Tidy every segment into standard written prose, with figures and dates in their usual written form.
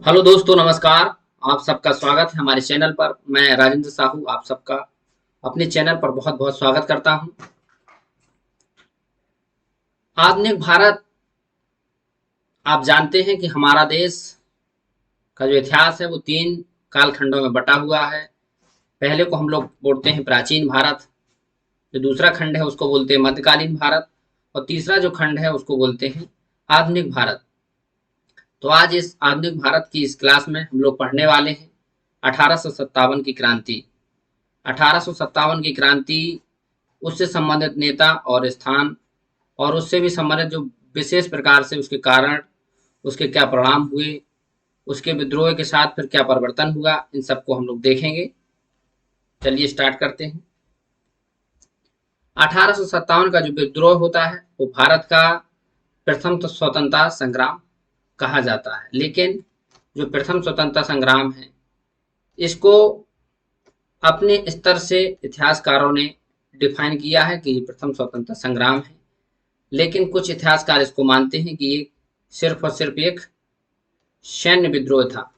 Hello दोस्तों, नमस्कार। आप सबका स्वागत है हमारे चैनल पर। मैं राजेंद्र साहू आप सबका अपने चैनल पर बहुत बहुत स्वागत करता हूं। आधुनिक भारत, आप जानते हैं कि हमारा देश का जो इतिहास है वो 3 कालखंडों में बटा हुआ है। पहले को हम लोग बोलते हैं प्राचीन भारत, जो दूसरा खंड है उसको बोलते हैं मध्यकालीन भारत, और तीसरा जो खंड है उसको बोलते हैं आधुनिक भारत। तो आज इस आधुनिक भारत की इस क्लास में हम लोग पढ़ने वाले हैं 1857 की क्रांति। 1857 की क्रांति, उससे संबंधित नेता और स्थान, और उससे भी संबंधित जो विशेष प्रकार से उसके कारण, उसके क्या परिणाम हुए, उसके विद्रोह के साथ फिर क्या परिवर्तन हुआ, इन सबको हम लोग देखेंगे। चलिए स्टार्ट करते हैं। 1857 का जो विद्रोह होता है वो भारत का प्रथम तो स्वतंत्रता संग्राम कहा जाता है, लेकिन जो प्रथम स्वतंत्रता संग्राम है इसको अपने स्तर से इतिहासकारों ने डिफाइन किया है कि ये प्रथम स्वतंत्रता संग्राम है, लेकिन कुछ इतिहासकार इसको मानते हैं कि ये सिर्फ और सिर्फ एक सैन्य विद्रोह था।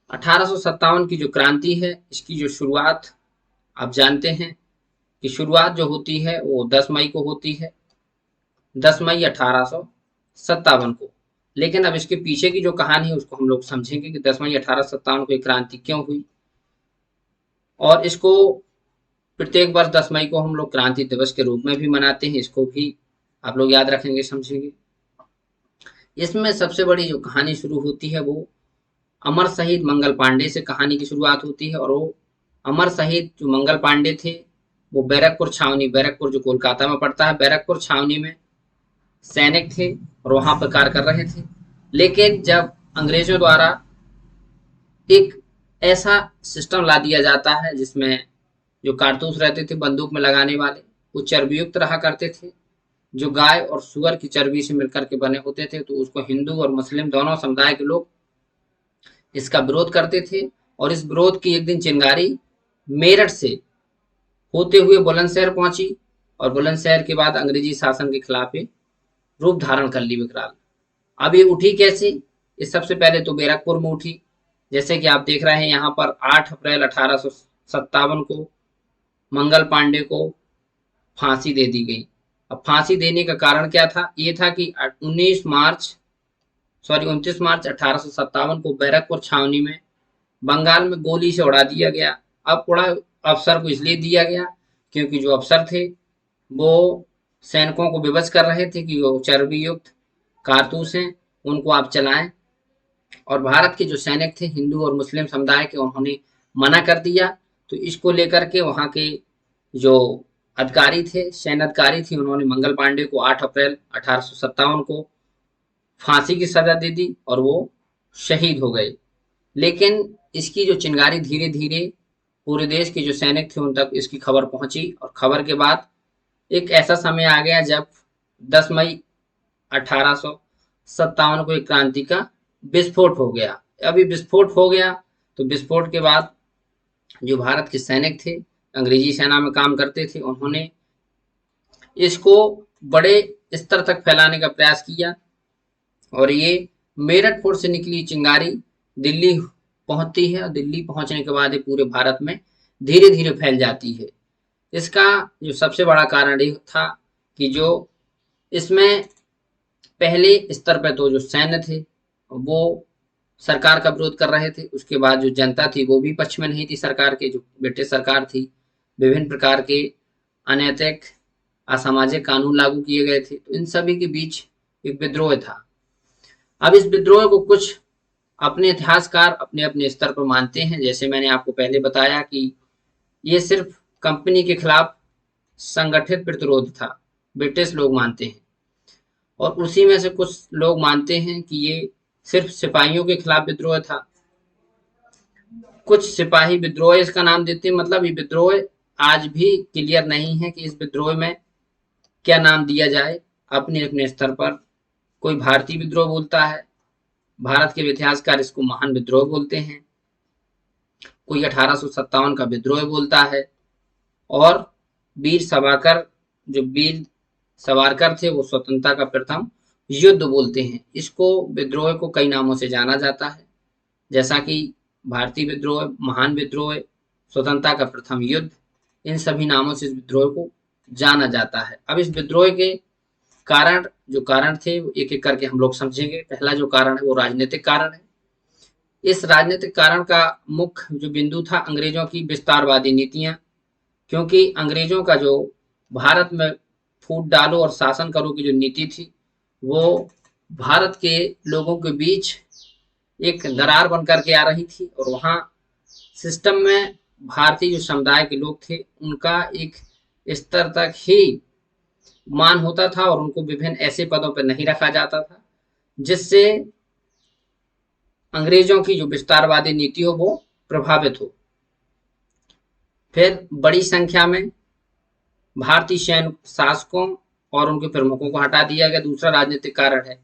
1857 की जो क्रांति है इसकी जो शुरुआत, आप जानते हैं कि शुरुआत जो होती है वो 10 मई को होती है, 10 मई 1857 को। लेकिन अब इसके पीछे की जो कहानी है उसको हम लोग समझेंगे कि 10 मई 1857 को ये क्रांति क्यों हुई, और इसको प्रत्येक वर्ष 10 मई को हम लोग क्रांति दिवस के रूप में भी मनाते हैं। इसको भी आप लोग याद रखेंगे, समझेंगे। इसमें सबसे बड़ी जो कहानी शुरू होती है वो अमर शहीद मंगल पांडे से कहानी की शुरुआत होती है। और वो अमर शहीद जो मंगल पांडे थे वो बैरकपुर छावनी, बैरकपुर जो कोलकाता में पड़ता है, बैरकपुर छावनी में सैनिक थे और वहां पर कार्य कर रहे थे। लेकिन जब अंग्रेजों द्वारा एक ऐसा सिस्टम ला दिया जाता है जिसमें जो कारतूस रहते थे बंदूक में लगाने वाले, वो चर्बीयुक्त रहा करते थे, जो गाय और सुअर की चर्बी से मिलकर के बने होते थे, तो उसको हिंदू और मुस्लिम दोनों समुदाय के लोग इसका विरोध करते थे। और इस विरोध की एक दिन चिंगारी मेरठ से होते हुए बुलंदशहर पहुंची, और बुलंदशहर के बाद अंग्रेजी शासन के खिलाफ एक रूप धारण कर ली विकराल। अब ये उठी कैसे? ये सबसे पहले तो बैरकपुर में उठी। जैसे कि आप देख रहे हैं यहाँ पर 8 अप्रैल 1857 को मंगल पांडे को फांसी दे दी गई। अब फांसी देने का कारण क्या था? ये था कि 29 मार्च 1857 को बैरकपुर छावनी में बंगाल में गोली से उड़ा दिया गया। अब उड़ा अफसर को इसलिए दिया गया क्योंकि जो अफसर थे वो सैनिकों को विवश कर रहे थे कि वो चर्बी युक्त कारतूस हैं, उनको आप चलाएं। और भारत के जो सैनिक थे हिंदू और मुस्लिम समुदाय के, उन्होंने मना कर दिया। तो इसको लेकर के वहाँ के जो अधिकारी थे, सैन्य अधिकारी थी, उन्होंने मंगल पांडे को 8 अप्रैल 1857 को फांसी की सजा दे दी और वो शहीद हो गए। लेकिन इसकी जो चिंगारी धीरे धीरे पूरे देश के जो सैनिक थे उन तक इसकी खबर पहुंची, और खबर के बाद एक ऐसा समय आ गया जब 10 मई 1857 को एक क्रांति का विस्फोट हो गया। अभी विस्फोट हो गया तो विस्फोट के बाद जो भारत के सैनिक थे, अंग्रेजी सेना में काम करते थे, उन्होंने इसको बड़े स्तर तक फैलाने का प्रयास किया। और ये मेरठ फोर्ट से निकली चिंगारी दिल्ली पहुंचती है, और दिल्ली पहुंचने के बाद ये पूरे भारत में धीरे धीरे फैल जाती है। इसका जो सबसे बड़ा कारण ये था कि जो इसमें पहले स्तर पर तो जो सैन्य थे वो सरकार का विरोध कर रहे थे, उसके बाद जो जनता थी वो भी पक्ष में नहीं थी सरकार के। जो ब्रिटिश सरकार थी, विभिन्न प्रकार के अनैतिक असामाजिक कानून लागू किए गए थे, तो इन सभी के बीच एक विद्रोह था। अब इस विद्रोह को कुछ अपने इतिहासकार अपने अपने स्तर पर मानते हैं। जैसे मैंने आपको पहले बताया कि ये सिर्फ कंपनी के खिलाफ संगठित प्रतिरोध था, ब्रिटिश लोग मानते हैं। और उसी में से कुछ लोग मानते हैं कि ये सिर्फ सिपाहियों के खिलाफ विद्रोह था। कुछ सिपाही विद्रोह इसका नाम देते हैं। मतलब ये विद्रोह आज भी क्लियर नहीं है कि इस विद्रोह में क्या नाम दिया जाए। अपने अपने स्तर पर कोई भारतीय विद्रोह बोलता है, भारत के इतिहासकार इसको महान विद्रोह बोलते हैं, कोई 1857 का विद्रोह बोलता है, और वीर सभाकर जो वीर सावरकर थे वो स्वतंत्रता का प्रथम युद्ध बोलते हैं। इसको विद्रोह को कई नामों से जाना जाता है, जैसा कि भारतीय विद्रोह, महान विद्रोह, स्वतंत्रता का प्रथम युद्ध, इन सभी नामों से इस विद्रोह को जाना जाता है। अब इस विद्रोह के कारण, जो कारण थे एक एक करके हम लोग समझेंगे। पहला जो कारण है वो राजनीतिक कारण है। इस राजनीतिक कारण का मुख्य जो बिंदु था अंग्रेजों की विस्तारवादी नीतियां, क्योंकि अंग्रेजों का जो भारत में फूट डालो और शासन करो की जो नीति थी वो भारत के लोगों के बीच एक दरार बन करके आ रही थी, और वहाँ सिस्टम में भारतीय जो समुदाय के लोग थे उनका एक स्तर तक ही मान होता था और उनको विभिन्न ऐसे पदों पर नहीं रखा जाता था जिससे अंग्रेजों की जो विस्तारवादी नीति हो वो प्रभावित हो। फिर बड़ी संख्या में भारतीय सैन्य शासकों और उनके प्रमुखों को हटा दिया गया। दूसरा राजनीतिक कारण है,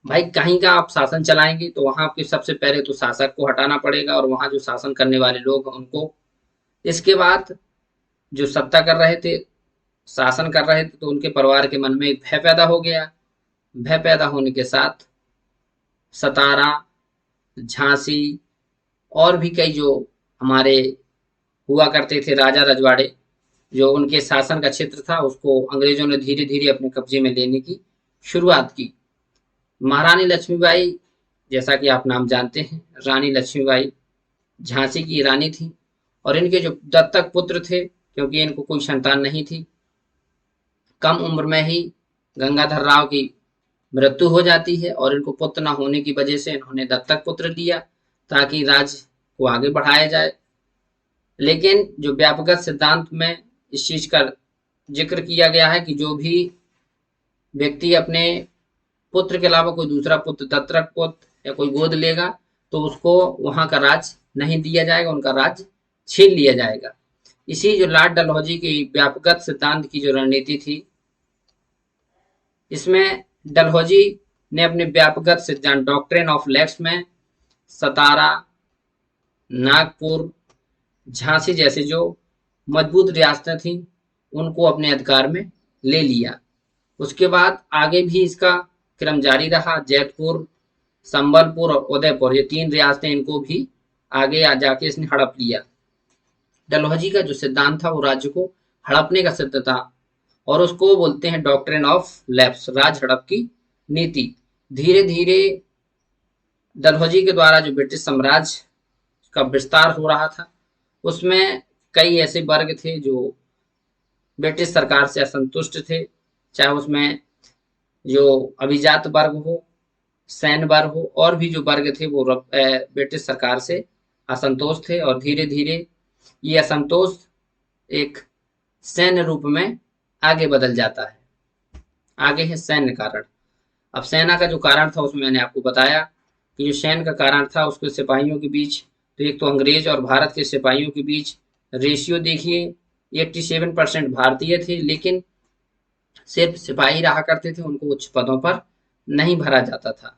भाई कहीं का आप शासन चलाएंगे तो वहां आपके सबसे पहले तो शासक को हटाना पड़ेगा और वहां जो शासन करने वाले लोग हैं उनको। इसके बाद जो सत्ता कर रहे थे, शासन कर रहे थे, तो उनके परिवार के मन में एक भय पैदा हो गया। भय पैदा होने के साथ सतारा, झांसी और भी कई जो हमारे हुआ करते थे राजा रजवाड़े, जो उनके शासन का क्षेत्र था, उसको अंग्रेजों ने धीरे धीरे अपने कब्जे में लेने की शुरुआत की। महारानी लक्ष्मीबाई, जैसा कि आप नाम जानते हैं, रानी लक्ष्मीबाई झांसी की रानी थी और इनके जो दत्तक पुत्र थे, क्योंकि इनको कोई संतान नहीं थी, कम उम्र में ही गंगाधर राव की मृत्यु हो जाती है और इनको पुत्र न होने की वजह से इन्होंने दत्तक पुत्र दिया ताकि राज्य को आगे बढ़ाया जाए। लेकिन जो व्यापक सिद्धांत में इस चीज का जिक्र किया गया है कि जो भी व्यक्ति अपने पुत्र के अलावा कोई दूसरा पुत्र, दत्तक पुत्र या कोई गोद लेगा तो उसको वहां का राज नहीं दिया जाएगा, उनका राज छीन लिया जाएगा। इसी जो लॉर्ड डलहौजी की व्यापक सिद्धांत की जो रणनीति थी, इसमें डलहौजी ने अपने व्यापक सिद्धांत डॉक्ट्रिन ऑफ लैक्स में सतारा, नागपुर, झांसी जैसे जो मजबूत रियासतें थीं उनको अपने अधिकार में ले लिया। उसके बाद आगे भी इसका क्रम जारी रहा। जयपुर, संबलपुर और उदयपुर, ये 3 रियासतें, इनको भी आगे आ जाके इसने हड़प लिया। डलहौजी का जो सिद्धांत था वो राज्य को हड़पने का सिद्ध था और उसको बोलते हैं डॉक्ट्रिन ऑफ लैप्स, राज हड़प की नीति। धीरे धीरे डलहौजी के द्वारा जो ब्रिटिश साम्राज्य का विस्तार हो रहा था उसमें कई ऐसे वर्ग थे जो ब्रिटिश सरकार से असंतुष्ट थे, चाहे उसमें जो अभिजात वर्ग हो, सैन्य वर्ग हो, और भी जो वर्ग थे वो ब्रिटिश सरकार से असंतोष थे और धीरे धीरे ये असंतोष एक सैन्य रूप में आगे बदल जाता है। आगे है सैन्य कारण। अब सेना का जो कारण था उसमें मैंने आपको बताया कि जो सैन्य का कारण था उसके सिपाहियों के बीच, तो एक तो अंग्रेज और भारत के सिपाहियों के बीच रेशियो देखिए 87% भारतीय थे, लेकिन सिर्फ सिपाही रहा करते थे, उनको उच्च पदों पर नहीं भरा जाता था।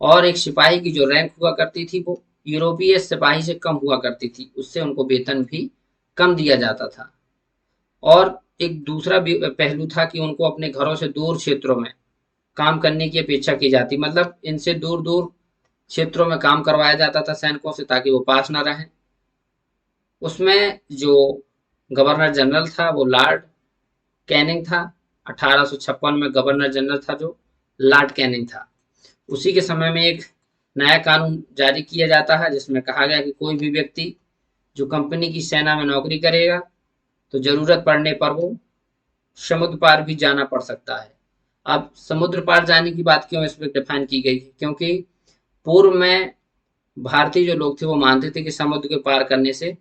और एक सिपाही की जो रैंक हुआ करती थी वो यूरोपीय सिपाही से कम हुआ करती थी, उससे उनको वेतन भी कम दिया जाता था। और एक दूसरा पहलू था कि उनको अपने घरों से दूर क्षेत्रों में काम करने की अपेक्षा की जाती, मतलब इनसे दूर दूर क्षेत्रों में काम करवाया जाता था सैनिकों से ताकि वो पास ना रहें। उसमें जो गवर्नर जनरल था वो लॉर्ड कैनिंग था। 1856 में गवर्नर जनरल था जो लॉर्ड कैनिंग था। उसी के समय में एक नया कानून जारी किया जाता है जिसमें कहा गया कि कोई भी व्यक्ति जो कंपनी की सेना में नौकरी करेगा तो जरूरत पड़ने पर वो समुद्र पार भी जाना पड़ सकता है। अब समुद्र पार जाने की बात क्यों इसमें डिफाइन की गई है, क्योंकि पूर्व में भारतीय जो लोग थे वो मानते थे कि समुद्र के पार करने से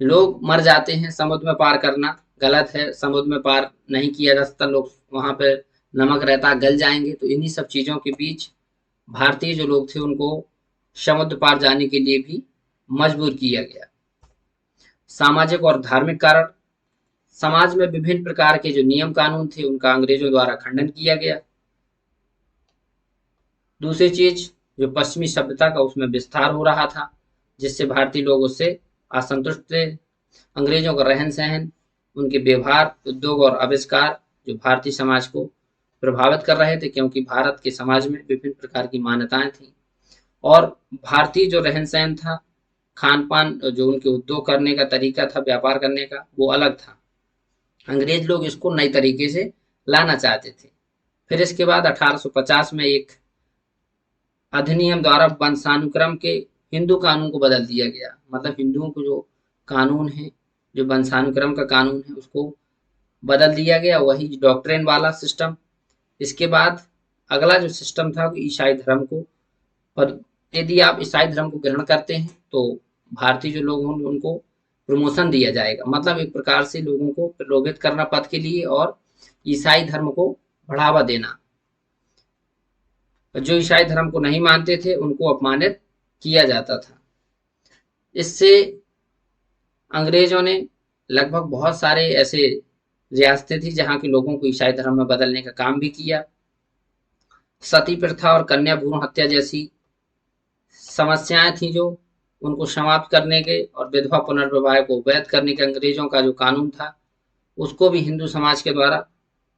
लोग मर जाते हैं, समुद्र में पार करना गलत है, समुद्र में पार नहीं किया जा सकता, लोग वहां पे नमक रहता गल जाएंगे। तो इन्हीं सब चीजों के बीच भारतीय जो लोग थे उनको समुद्र पार जाने के लिए भी मजबूर किया गया। सामाजिक और धार्मिक कारण, समाज में विभिन्न प्रकार के जो नियम कानून थे उनका अंग्रेजों द्वारा खंडन किया गया। दूसरी चीज जो पश्चिमी सभ्यता का उसमें विस्तार हो रहा था जिससे भारतीय लोग उससे असंतुष्ट थे। अंग्रेजों का रहन सहन उनके व्यवहार, उद्योग और आविष्कार जो भारतीय समाज को प्रभावित कर रहे थे, क्योंकि भारत के समाज में विभिन्न प्रकार की मान्यताएं थी और भारतीय जो रहन सहन था, खान पान, जो उनके उद्योग करने का तरीका था, व्यापार करने का, वो अलग था। अंग्रेज लोग इसको नई तरीके से लाना चाहते थे। फिर इसके बाद 1850 में एक अधिनियम द्वारा वंशानुक्रम के हिंदू कानून को बदल दिया गया। मतलब हिंदुओं को जो कानून है, जो वंशानुक्रम का कानून है, उसको बदल दिया गया, वही डॉक्ट्रिन वाला सिस्टम। इसके बाद अगला जो सिस्टम था वो ईसाई धर्म को, और यदि आप ईसाई धर्म को ग्रहण करते हैं तो भारतीय जो लोग होंगे उनको प्रमोशन दिया जाएगा। मतलब एक प्रकार से लोगों को प्रलोभित करना पद के लिए और ईसाई धर्म को बढ़ावा देना। जो ईसाई धर्म को नहीं मानते थे उनको अपमानित किया जाता था। इससे अंग्रेजों ने लगभग बहुत सारे ऐसे रियासतें थी जहां के लोगों को ईसाई धर्म में बदलने का काम भी किया। सती प्रथा और कन्या भ्रूण हत्या जैसी समस्याएं थी जो उनको समाप्त करने के और विधवा पुनर्विवाह को वैध करने के अंग्रेजों का जो कानून था उसको भी हिंदू समाज के द्वारा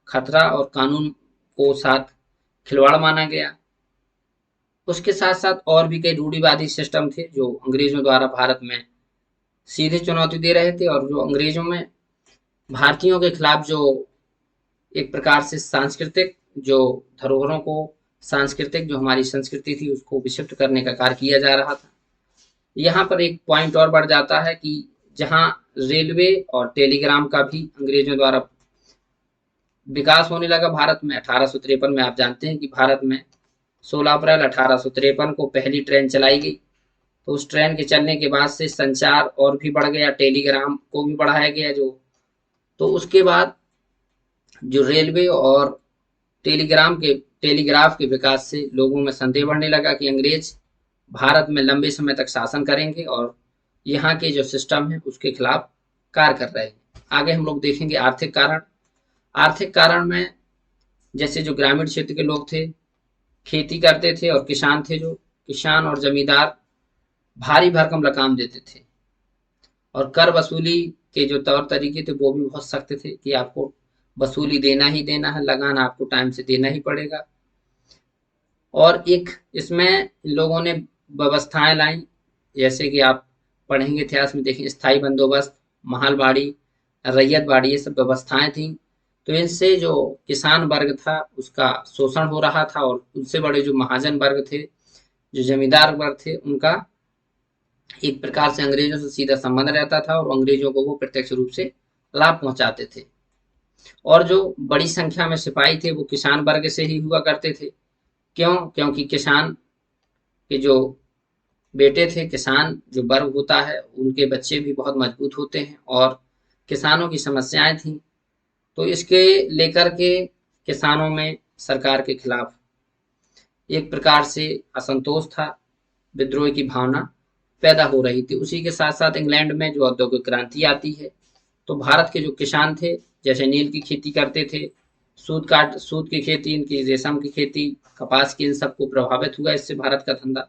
खतरा और कानून को साथ खिलवाड़ माना गया। उसके साथ साथ और भी कई रूढ़िवादी सिस्टम थे जो अंग्रेजों द्वारा भारत में सीधे चुनौती दे रहे थे और जो अंग्रेजों में भारतीयों के खिलाफ जो एक प्रकार से सांस्कृतिक जो धरोहरों को, सांस्कृतिक जो हमारी संस्कृति थी उसको विक्षिप्त करने का कार्य किया जा रहा था। यहाँ पर एक पॉइंट और बढ़ जाता है कि जहाँ रेलवे और टेलीग्राम का भी अंग्रेजों द्वारा विकास होने लगा भारत में। 1853 में आप जानते हैं कि भारत में 16 अप्रैल 1853 को पहली ट्रेन चलाई गई। तो उस ट्रेन के चलने के बाद से संचार और भी बढ़ गया, टेलीग्राम को भी बढ़ाया गया। तो उसके बाद जो रेलवे और टेलीग्राफ के विकास से लोगों में संदेह बढ़ने लगा कि अंग्रेज भारत में लंबे समय तक शासन करेंगे और यहाँ के जो सिस्टम है उसके खिलाफ कार्य कर रहे हैं। आगे हम लोग देखेंगे आर्थिक कारण। आर्थिक कारण में जैसे जो ग्रामीण क्षेत्र के लोग थे, खेती करते थे, और किसान थे, जो किसान और जमींदार भारी भरकम रकम देते थे और कर वसूली के जो तौर तरीके थे वो भी बहुत सख्त थे कि आपको वसूली देना ही देना है, लगान आपको टाइम से देना ही पड़ेगा। और एक इसमें लोगों ने व्यवस्थाएं लाई, जैसे कि आप पढ़ेंगे इतिहास में, देखें, स्थायी बंदोबस्त, महलबाड़ी, रैयतबाड़ी, ये सब व्यवस्थाएं थी। तो इनसे जो किसान वर्ग था उसका शोषण हो रहा था और उनसे बड़े जो महाजन वर्ग थे, जो जमींदार वर्ग थे, उनका एक प्रकार से अंग्रेजों से सीधा संबंध रहता था और अंग्रेजों को वो प्रत्यक्ष रूप से लाभ पहुंचाते थे। और जो बड़ी संख्या में सिपाही थे वो किसान वर्ग से ही हुआ करते थे। क्यों? क्योंकि किसान के जो बेटे थे, किसान जो वर्ग होता है, उनके बच्चे भी बहुत मजबूत होते हैं और किसानों की समस्याएं थी। तो इसके लेकर के किसानों में सरकार के खिलाफ एक प्रकार से असंतोष था, विद्रोह की भावना पैदा हो रही थी। उसी के साथ साथ इंग्लैंड में जो औद्योगिक क्रांति आती है तो भारत के जो किसान थे, जैसे नील की खेती करते थे, सूत की खेती, इनकी रेशम की खेती, कपास की, इन सबको प्रभावित हुआ इससे भारत का धंधा।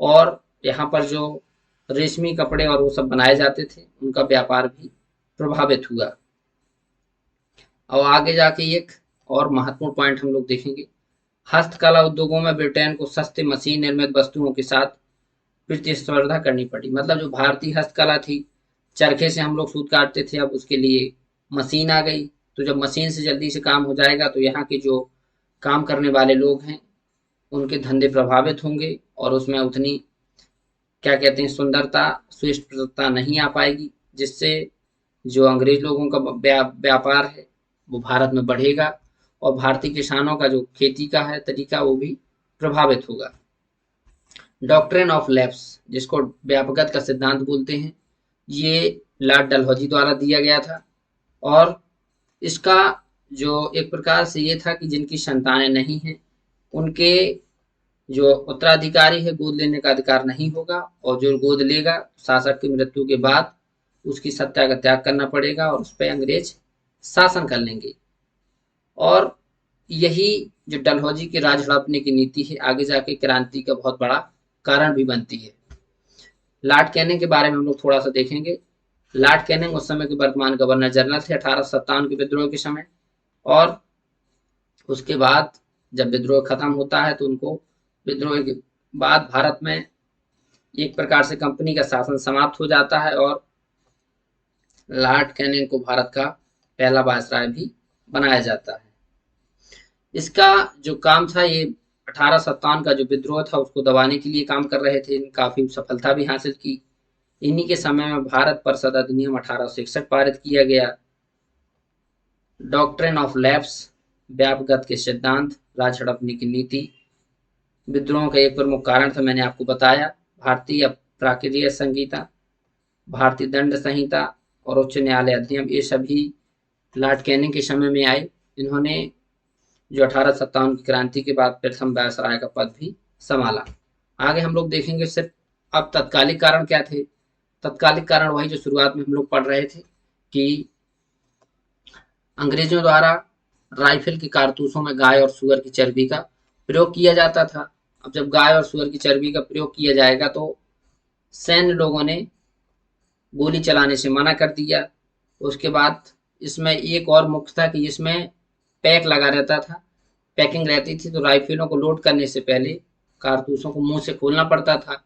और यहाँ पर जो रेशमी कपड़े और वो सब बनाए जाते थे उनका व्यापार भी प्रभावित हुआ। और आगे जाके एक और महत्वपूर्ण पॉइंट हम लोग देखेंगे, हस्तकला उद्योगों में ब्रिटेन को सस्ते मशीन निर्मित वस्तुओं के साथ प्रतिस्पर्धा करनी पड़ी। मतलब जो भारतीय हस्तकला थी, चरखे से हम लोग सूत काटते थे, अब उसके लिए मशीन आ गई। तो जब मशीन से जल्दी से काम हो जाएगा तो यहाँ के जो काम करने वाले लोग हैं उनके धंधे प्रभावित होंगे और उसमें उतनी क्या कहते हैं सुंदरता, सुस्पष्टता नहीं आ पाएगी, जिससे जो अंग्रेज लोगों का व्यापार है वो भारत में बढ़ेगा और भारतीय किसानों का जो खेती का है तरीका वो भी प्रभावित होगा। डॉक्ट्रिन ऑफ लैप्स, जिसको व्यापकता का सिद्धांत बोलते हैं, ये लॉर्ड डलहौजी द्वारा दिया गया था और इसका जो एक प्रकार से ये था कि जिनकी संतानें नहीं हैं उनके जो उत्तराधिकारी है गोद लेने का अधिकार नहीं होगा, और जो गोद लेगा शासक की मृत्यु के बाद उसकी सत्ता का त्याग करना पड़ेगा और उस पर अंग्रेज शासन कर लेंगे। और यही जो डलहौजी की राज हड़पने की नीति है आगे जाके क्रांति का बहुत बड़ा कारण भी बनती है। लॉर्ड कैनिंग के बारे में हम लोग थोड़ा सा देखेंगे। लॉर्ड कैनिंग उस समय के वर्तमान गवर्नर जनरल थे 1857 के विद्रोह के समय। और उसके बाद जब विद्रोह खत्म होता है तो उनको विद्रोह के बाद भारत में एक प्रकार से कंपनी का शासन समाप्त हो जाता है और लॉर्ड कैनिंग को भारत का पहला वायसराय भी बनाया जाता है। इसका जो काम था ये 1857 का जो विद्रोह था उसको दबाने के लिए काम कर रहे थे। काफी सफलता भी हासिल की। इन्हीं के समय में भारत परिषद अधिनियम 1861 पारित किया गया। डॉक्ट्रिन ऑफ लैप्स, व्यापगत के सिद्धांत, राज हड़पने की नीति विद्रोह का एक प्रमुख कारण था, मैंने आपको बताया। भारतीय प्राकृतिक संहिता, भारतीय दंड संहिता और उच्च न्यायालय अधिनियम, ये सभी लॉर्ड कैनिंग के समय में आए। इन्होंने जो 1857 की क्रांति के बाद प्रथम वायसराय का पद भी संभाला। आगे हम लोग देखेंगे सिर्फ अब तत्कालिक कारण क्या थे। तत्कालिक कारण वही जो शुरुआत में हम लोग पढ़ रहे थे कि अंग्रेजों द्वारा राइफल के कारतूसों में गाय और सुअर की चर्बी का प्रयोग किया जाता था। अब जब गाय और सुअर की चर्बी का प्रयोग किया जाएगा तो सैन्य लोगों ने गोली चलाने से मना कर दिया। उसके बाद इसमें एक और मुख्य था कि इसमें पैक लगा रहता था, पैकिंग रहती थी, तो राइफलों को लोड करने से पहले कारतूसों को मुंह से खोलना पड़ता था।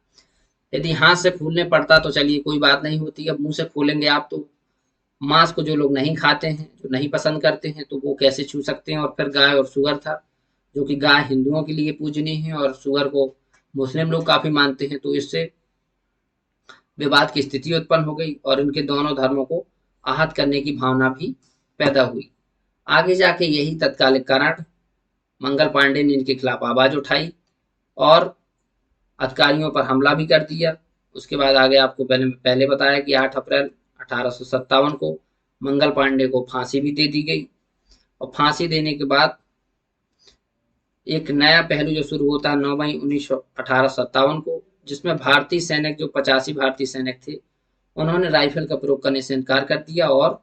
यदि हाथ से खोलने पड़ता तो चलिए कोई बात नहीं होती, अब मुंह से खोलेंगे आप तो मांस को जो लोग नहीं खाते हैं, जो नहीं पसंद करते हैं, तो वो कैसे छू सकते हैं। और फिर गाय और सुअर था, जो कि गाय हिंदुओं के लिए पूजनीय है और सुअर को मुस्लिम लोग काफी मानते हैं, तो इससे विवाद की स्थिति उत्पन्न हो गई और इनके दोनों धर्मों को आहत करने की भावना भी पैदा हुई। आगे जाके यही तत्कालिक कारण मंगल पांडे ने इनके खिलाफ आवाज उठाई और अधिकारियों पर हमला भी कर दिया। उसके बाद आगे आपको पहले बताया कि 8 अप्रैल 1857 को मंगल पांडे को फांसी भी दे दी गई। और फांसी देने के बाद एक नया पहलू जो शुरू होता है 9 मई 1857 को, जिसमें भारतीय सैनिक जो 85 भारतीय सैनिक थे उन्होंने राइफल का प्रयोग करने से इनकार कर दिया और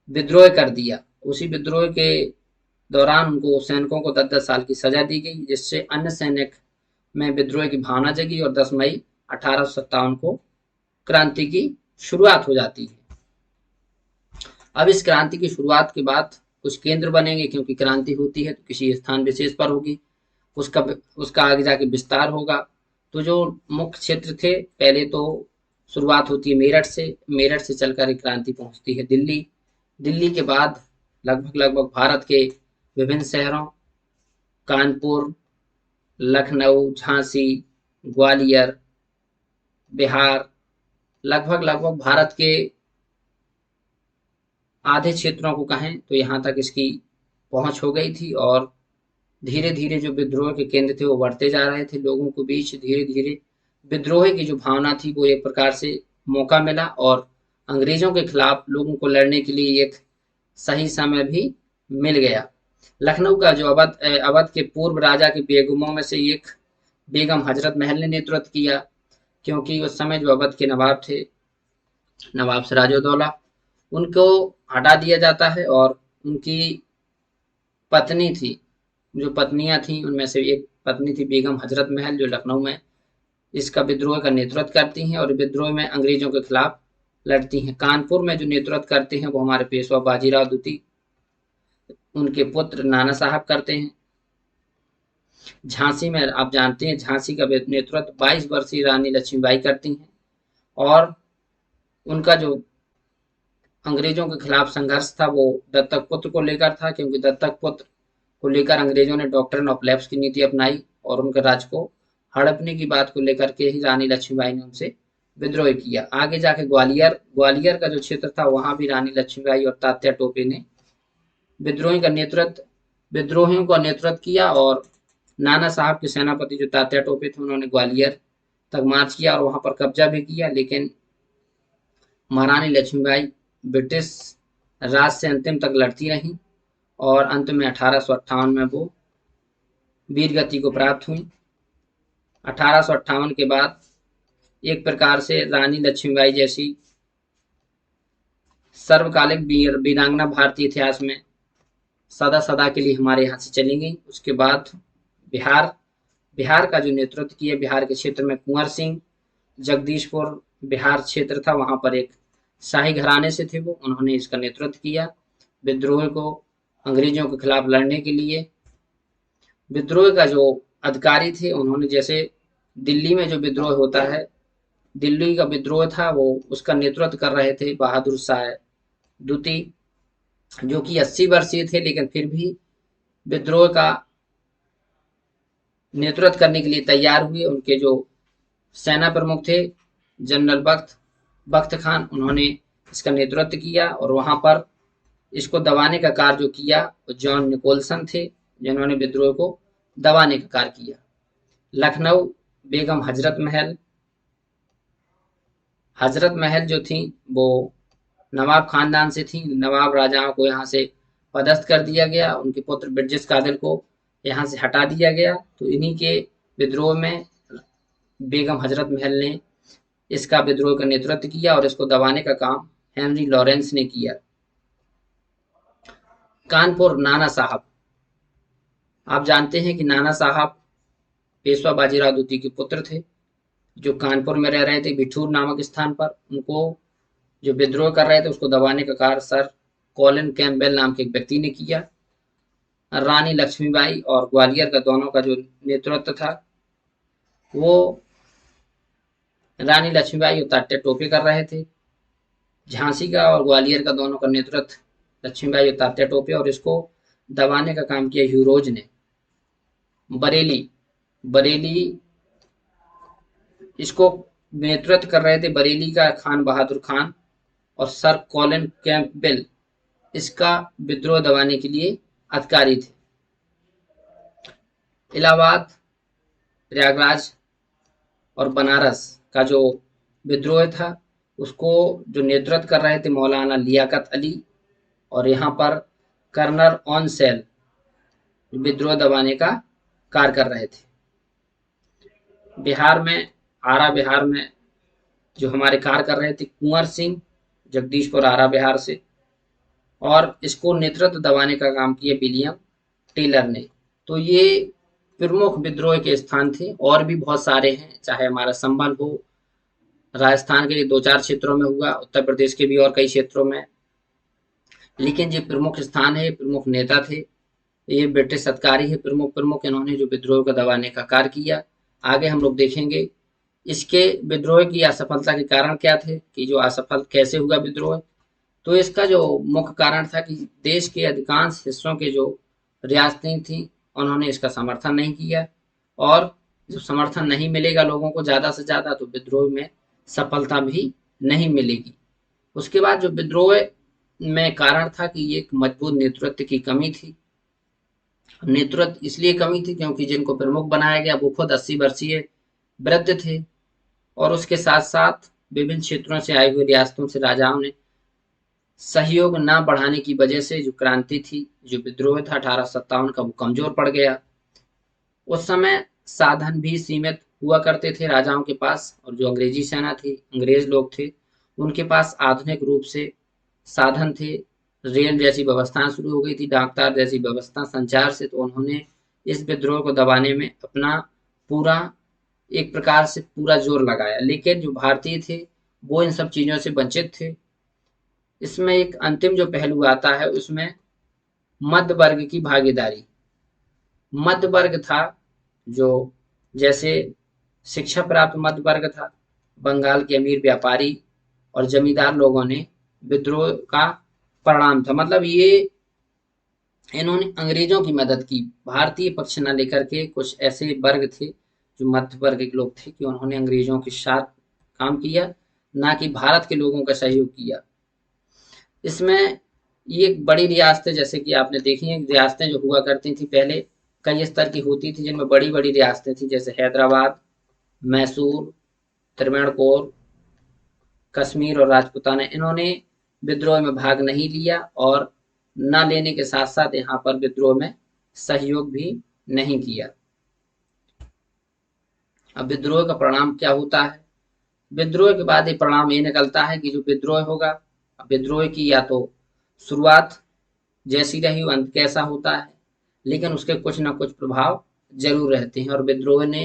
विद्रोह कर दिया। उसी विद्रोह के दौरान उनको सैनिकों को 10-10 साल की सजा दी गई, जिससे अन्य सैनिक में विद्रोह की भावना जगी और 10 मई 1857 को क्रांति की शुरुआत हो जाती है। अब इस क्रांति की शुरुआत के बाद कुछ केंद्र बनेंगे, क्योंकि क्रांति होती है तो किसी स्थान विशेष पर होगी, उसका उसका आगे जाके विस्तार होगा। तो जो मुख्य क्षेत्र थे, पहले तो शुरुआत होती है मेरठ से, मेरठ से चलकर क्रांति पहुंचती है दिल्ली, दिल्ली के बाद लगभग भारत के विभिन्न शहरों कानपुर, लखनऊ, झांसी, ग्वालियर, बिहार, लगभग भारत के आधे क्षेत्रों को कहें तो यहाँ तक इसकी पहुंच हो गई थी। और धीरे धीरे जो विद्रोह के केंद्र थे वो बढ़ते जा रहे थे। लोगों के बीच धीरे धीरे विद्रोह की जो भावना थी वो एक प्रकार से मौका मिला और अंग्रेजों के खिलाफ लोगों को लड़ने के लिए एक सही समय भी मिल गया। लखनऊ का जो अवध के पूर्व राजा के बेगमों में से एक बेगम हजरत महल ने नेतृत्व किया, क्योंकि उस समय जो अवध के नवाब थे, नवाब सिराजुद्दौला, उनको हटा दिया जाता है और उनकी पत्नी थी, जो पत्नियां थी उनमें से एक पत्नी थी बेगम हजरत महल, जो लखनऊ में इसका विद्रोह का नेतृत्व करती हैं और विद्रोह में अंग्रेजों के खिलाफ लड़ती हैं। कानपुर में जो नेतृत्व करते हैं वो हमारे पेशवा बाजीराव द्वितीय, उनके पुत्र नाना साहब करते हैं। झांसी में आप जानते हैं झांसी का नेतृत्व 22 वर्षीय रानी लक्ष्मीबाई करती हैं और उनका जो अंग्रेजों के खिलाफ संघर्ष था वो दत्तक पुत्र को लेकर था, क्योंकि दत्तक पुत्र को लेकर अंग्रेजों ने डॉक्ट्रिन ऑफ लैप्स की नीति अपनाई और उनके राज को हड़पने की बात को लेकर के ही रानी लक्ष्मीबाई ने उनसे विद्रोह किया। आगे जाके ग्वालियर का जो क्षेत्र था वहां भी रानी लक्ष्मीबाई और तात्या टोपे ने विद्रोहियों का नेतृत्व किया और नाना साहब के सेनापति जो तात्या टोपे थे उन्होंने ग्वालियर तक मार्च किया और वहां पर कब्जा भी किया। लेकिन महारानी लक्ष्मीबाई ब्रिटिश राज से अंतिम तक लड़ती रहीं और अंत में 1858 में वो वीरगति को प्राप्त हुई। 1858 के बाद एक प्रकार से रानी लक्ष्मीबाई जैसी सर्वकालिक वीरांगना भारतीय इतिहास में सदा के लिए हमारे यहाँ से चली गई। उसके बाद बिहार का जो नेतृत्व किया, बिहार के क्षेत्र में कुंवर सिंह, जगदीशपुर बिहार क्षेत्र था, वहां पर एक शाही घराने से थे वो, उन्होंने इसका नेतृत्व किया विद्रोह को अंग्रेजों के खिलाफ लड़ने के लिए। विद्रोह का जो अधिकारी थे उन्होंने, जैसे दिल्ली में जो विद्रोह होता है, दिल्ली का विद्रोह था वो उसका नेतृत्व कर रहे थे बहादुर शाह द्वितीय, जो कि 80 वर्षीय थे, लेकिन फिर भी विद्रोह का नेतृत्व करने के लिए तैयार हुए। उनके जो सेना प्रमुख थे जनरल बख्त खान, उन्होंने इसका नेतृत्व किया और वहां पर इसको दबाने का कार्य जो किया वो जॉन निकोलसन थे, जिन्होंने विद्रोह को दबाने का कार्य किया। लखनऊ बेगम हजरत महल जो थी वो नवाब खानदान से थी। नवाब राजाओं को यहाँ से पदस्थ कर दिया गया, उनके पुत्र ब्रिटिश कादिर को यहाँ से हटा दिया गया। तो इन्हीं के विद्रोह में बेगम हजरत महल ने इसका विद्रोह का नेतृत्व किया और इसको दबाने का काम हेनरी लॉरेंस ने किया। कानपुर नाना साहब, आप जानते हैं कि नाना साहब पेशवा बाजीराव द्वितीय के पुत्र थे, जो कानपुर में रह रहे थे बिठूर नामक स्थान पर। उनको जो विद्रोह कर रहे थे उसको दबाने का कार्य सर कॉलिन कैम्पबेल नाम के एक व्यक्ति ने किया। रानी लक्ष्मीबाई और ग्वालियर का दोनों का जो नेतृत्व था वो रानी लक्ष्मीबाई और तात्या टोपे कर रहे थे। झांसी का और ग्वालियर का दोनों का नेतृत्व लक्ष्मीबाई और तात्या टोपे, और इसको दबाने का काम किया ह्यूरोज ने। बरेली इसको नेतृत्व कर रहे थे बरेली का खान बहादुर खान और सर कॉलिन कैंपबेल इसका विद्रोह दबाने के लिए अधिकारी थे। इलाहाबाद, प्रयागराज और बनारस का जो विद्रोह था उसको जो नेतृत्व कर रहे थे मौलाना लियाकत अली, और यहाँ पर कर्नल ऑन सेल विद्रोह दबाने का कार्य कर रहे थे। बिहार में जो हमारे कार्य कर रहे थे कुंवर सिंह, जगदीशपुर आरा बिहार से, और इसको नेतृत्व दबाने का काम किया विलियम टेलर ने। तो ये प्रमुख विद्रोह के स्थान थे, और भी बहुत सारे हैं, चाहे हमारा संभल हो, राजस्थान के 2-4 क्षेत्रों में हुआ, उत्तर प्रदेश के भी और कई क्षेत्रों में, लेकिन ये प्रमुख स्थान है, प्रमुख नेता थे, ये ब्रिटिश अधिकारी है प्रमुख इन्होंने जो विद्रोह को दबाने का कार्य किया। आगे हम लोग देखेंगे इसके विद्रोह की असफलता के कारण क्या थे, कि जो असफल कैसे हुआ विद्रोह। तो इसका जो मुख्य कारण था कि देश के अधिकांश हिस्सों के जो रियासतें थी उन्होंने इसका समर्थन नहीं किया, और जब समर्थन नहीं मिलेगा लोगों को ज़्यादा से ज़्यादा तो विद्रोह में सफलता भी नहीं मिलेगी। उसके बाद जो विद्रोह में कारण था कि ये एक मजबूत नेतृत्व की कमी थी। नेतृत्व इसलिए कमी थी क्योंकि जिनको प्रमुख बनाया गया वो खुद 80 वर्षीय वृद्ध थे, और उसके साथ साथ विभिन्न क्षेत्रों से आए हुए रियासतों से राजाओं ने सहयोग न बढ़ाने की वजह से जो क्रांति थी, जो विद्रोह था 1857 का, वो कमजोर पड़ गया। उस समय साधन भी सीमित हुआ करते थे राजाओं के पास, और जो अंग्रेजी सेना थी, अंग्रेज लोग थे, उनके पास आधुनिक रूप से साधन थे। रेल जैसी व्यवस्थाएं शुरू हो गई थी, डाकतार जैसी व्यवस्था, संचार से। तो उन्होंने इस विद्रोह को दबाने में अपना पूरा एक प्रकार से पूरा जोर लगाया, लेकिन जो भारतीय थे वो इन सब चीजों से वंचित थे। इसमें एक अंतिम जो पहलू आता है उसमें मध्य वर्ग की भागीदारी। मध्य वर्ग था जो, जैसे शिक्षा प्राप्त मध्य वर्ग था, बंगाल के अमीर व्यापारी और जमींदार लोगों ने विद्रोह का परिणाम था, मतलब ये इन्होंने अंग्रेजों की मदद की, भारतीय पक्ष न लेकर के कुछ ऐसे वर्ग थे जो मध्य वर्ग के लोग थे कि उन्होंने अंग्रेजों के साथ काम किया, ना कि भारत के लोगों का सहयोग किया। इसमें ये एक बड़ी रियासतें, जैसे कि आपने देखी हैं, रियासतें जो हुआ करती थी पहले कई स्तर की होती थी, जिनमें बड़ी बड़ी रियासतें थी, जैसे हैदराबाद, मैसूर, त्रिवेणकोर, कश्मीर और राजपूताना। इन्होंने विद्रोह में भाग नहीं लिया, और न लेने के साथ साथ यहाँ पर विद्रोह में सहयोग भी नहीं किया। अब विद्रोह का परिणाम क्या होता है? विद्रोह के बाद ये परिणाम ये निकलता है कि जो विद्रोह होगा, विद्रोह की या तो शुरुआत जैसी रही अंत कैसा होता है, लेकिन उसके कुछ ना कुछ प्रभाव जरूर रहते हैं। और विद्रोह ने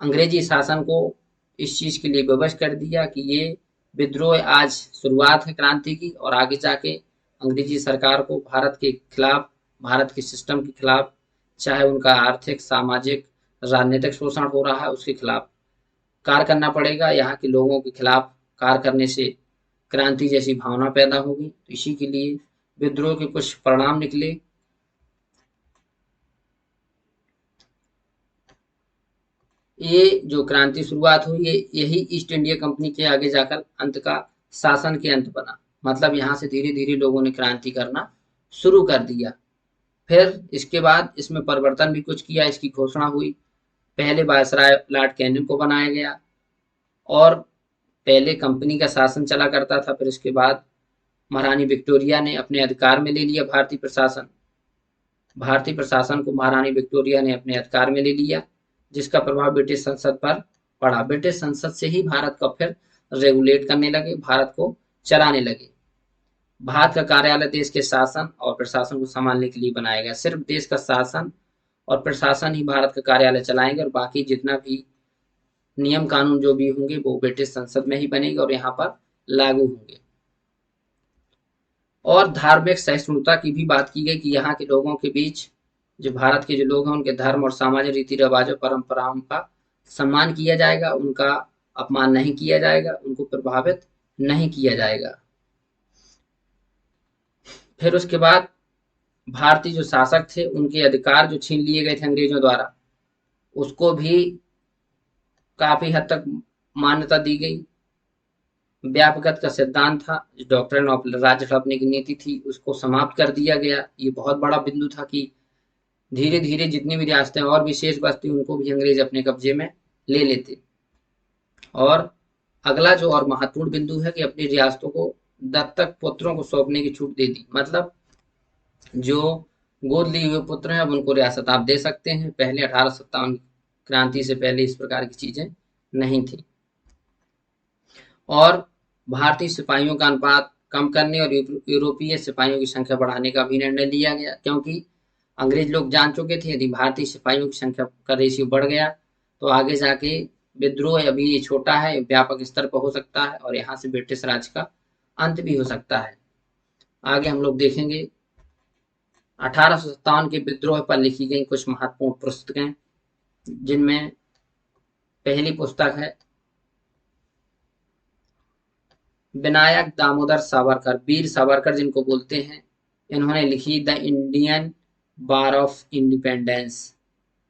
अंग्रेजी शासन को इस चीज के लिए विवश कर दिया कि ये विद्रोह आज शुरुआत है क्रांति की, और आगे जाके अंग्रेजी सरकार को भारत के खिलाफ, भारत के सिस्टम के खिलाफ, चाहे उनका आर्थिक, सामाजिक, राजनीतिक शोषण हो रहा है उसके खिलाफ कार्य करना पड़ेगा। यहाँ के लोगों के खिलाफ कार्य करने से क्रांति जैसी भावना पैदा होगी। तो इसी के लिए विद्रोह के कुछ परिणाम निकले। ये जो क्रांति शुरुआत हुई है, यही ईस्ट इंडिया कंपनी के आगे जाकर अंत का शासन के अंत बना। मतलब यहाँ से धीरे धीरे लोगों ने क्रांति करना शुरू कर दिया। फिर इसके बाद इसमें परिवर्तन भी कुछ किया, इसकी घोषणा हुई। पहले वायसराय लॉर्ड कैनिंग को बनाया गया, और पहले कंपनी का शासन चला करता था। फिर इसके बाद महारानी विक्टोरिया ने अपने अधिकार में ले लिया भारतीय प्रशासन। भारतीय प्रशासन को महारानी विक्टोरिया ने अपने अधिकार में ले लिया, जिसका प्रभाव ब्रिटिश संसद पर पड़ा। ब्रिटिश संसद से ही भारत को फिर रेगुलेट करने लगे, भारत को चलाने लगे। भारत का कार्यालय देश के शासन और प्रशासन को संभालने के लिए बनाया गया। सिर्फ देश का शासन और प्रशासन ही भारत का कार्यालय चलाएंगे, और बाकी जितना भी नियम कानून जो भी होंगे वो ब्रिटिश संसद में ही बनेंगे और यहाँ पर लागू होंगे। और धार्मिक सहिष्णुता की भी बात की गई कि यहाँ के लोगों के बीच, जो भारत के जो लोग हैं, उनके धर्म और सामाजिक रीति रिवाजों, परंपराओं का सम्मान किया जाएगा, उनका अपमान नहीं किया जाएगा, उनको प्रभावित नहीं किया जाएगा। फिर उसके बाद भारतीय जो शासक थे, उनके अधिकार जो छीन लिए गए थे अंग्रेजों द्वारा, उसको भी काफी हद तक मान्यता दी गई। व्यापकता का सिद्धांत था, डॉक्ट्रिन ऑफ राज्य स्थापने की नीति थी, उसको समाप्त कर दिया गया। ये बहुत बड़ा बिंदु था कि धीरे धीरे जितनी भी रियासतें और भी शेष बचती, उनको भी अंग्रेज अपने कब्जे में ले लेते। और अगला जो और महत्वपूर्ण बिंदु है कि अपनी रियासतों को दत्तक पुत्रों को सौंपने की छूट दे दी। मतलब जो गोद लिए हुए पुत्र हैं, अब उनको रियासत आप दे सकते हैं। पहले 1857 क्रांति से पहले इस प्रकार की चीजें नहीं थी। और भारतीय सिपाहियों का अनुपात कम करने और यूरोपीय सिपाहियों की संख्या बढ़ाने का भी निर्णय लिया गया, क्योंकि अंग्रेज लोग जान चुके थे यदि भारतीय सिपाहियों की संख्या का रेशियो बढ़ गया तो आगे जाके विद्रोह अभी ये छोटा है, व्यापक स्तर पर हो सकता है, और यहाँ से ब्रिटिश राज का अंत भी हो सकता है। आगे हम लोग देखेंगे 1857 के विद्रोह पर लिखी गई कुछ महत्वपूर्ण पुस्तकें, जिनमें पहली पुस्तक है विनायक दामोदर सावरकर, वीर सावरकर जिनको बोलते हैं। इन्होंने लिखी the Indian war of independence.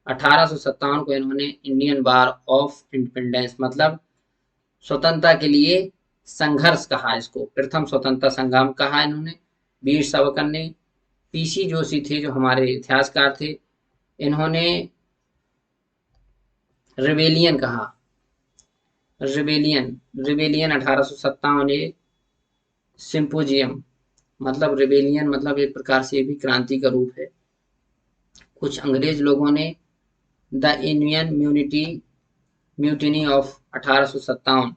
1857 को इन्होंने इंडियन वार ऑफ इंडिपेंडेंस मतलब स्वतंत्रता के लिए संघर्ष कहा, इसको प्रथम स्वतंत्रता संग्राम कहा इन्होंने, वीर सावरकर ने। पीसी जोशी थे जो हमारे इतिहासकार थे, इन्होंने रिबेलियन कहा। रिबेलियन 1857 एक सिंपोजियम, मतलब रिबेलियन मतलब एक प्रकार से भी क्रांति का रूप है। कुछ अंग्रेज लोगों ने द इंडियन म्यूटिनी ऑफ 1857,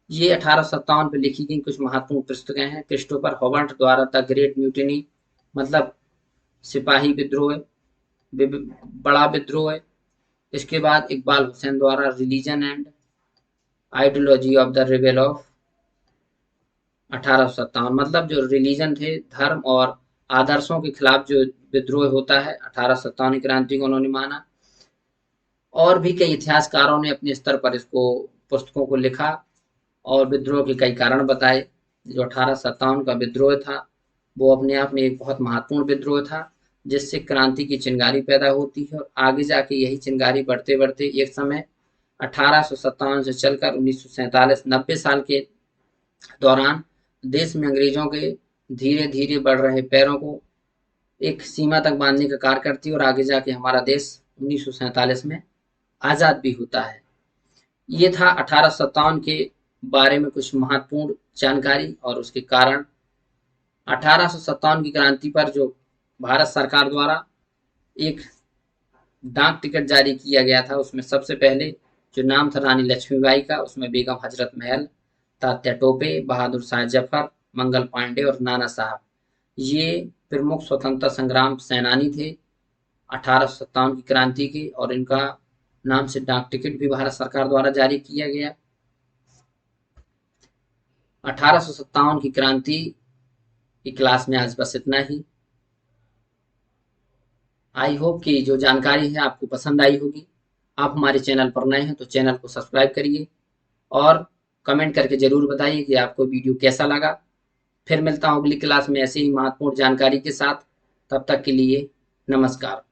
ये 1857 पे लिखी गई कुछ महत्वपूर्ण पुस्तकें हैं। क्रिस्टोफर हॉवर्ड द्वारा द ग्रेट म्यूटिनी मतलब सिपाही विद्रोह, बड़ा विद्रोह। इसके बाद इकबाल हुसैन द्वारा religion and ideology of the rebel of 1857, मतलब जो रिलीजन थे, धर्म और आदर्शों के खिलाफ जो विद्रोह होता है, 1857 क्रांति को उन्होंने माना। और भी कई इतिहासकारों ने अपने स्तर पर इसको पुस्तकों को लिखा और विद्रोह के कई कारण बताए। जो 1857 का विद्रोह था वो अपने आप में एक बहुत महत्वपूर्ण विद्रोह था, जिससे क्रांति की चिंगारी पैदा होती है, और आगे जाके यही चिंगारी बढ़ते बढ़ते एक समय 1857 से चलकर 1947 90 साल के दौरान देश में अंग्रेजों के धीरे धीरे बढ़ रहे पैरों को एक सीमा तक बांधने का कार्य करती है, और आगे जाके हमारा देश 1947 में आजाद भी होता है। ये था 1857 के बारे में कुछ महत्वपूर्ण जानकारी और उसके कारण। 1857 की क्रांति पर जो भारत सरकार द्वारा एक डाक टिकट जारी किया गया था, उसमें सबसे पहले जो नाम था रानी लक्ष्मीबाई का, उसमें बेगम हजरत महल, तात्या टोपे, बहादुर शाह जफर, मंगल पांडे और नाना साहब, ये प्रमुख स्वतंत्रता संग्राम सेनानी थे 1857 की क्रांति के, और इनका नाम से डाक टिकट भी भारत सरकार द्वारा जारी किया गया। 1857 की क्रांति की क्लास में आज बस इतना ही। आई होप कि जो जानकारी है आपको पसंद आई होगी। आप हमारे चैनल पर नए हैं तो चैनल को सब्सक्राइब करिए और कमेंट करके ज़रूर बताइए कि आपको वीडियो कैसा लगा। फिर मिलता हूँ अगली क्लास में ऐसे ही महत्वपूर्ण जानकारी के साथ। तब तक के लिए नमस्कार।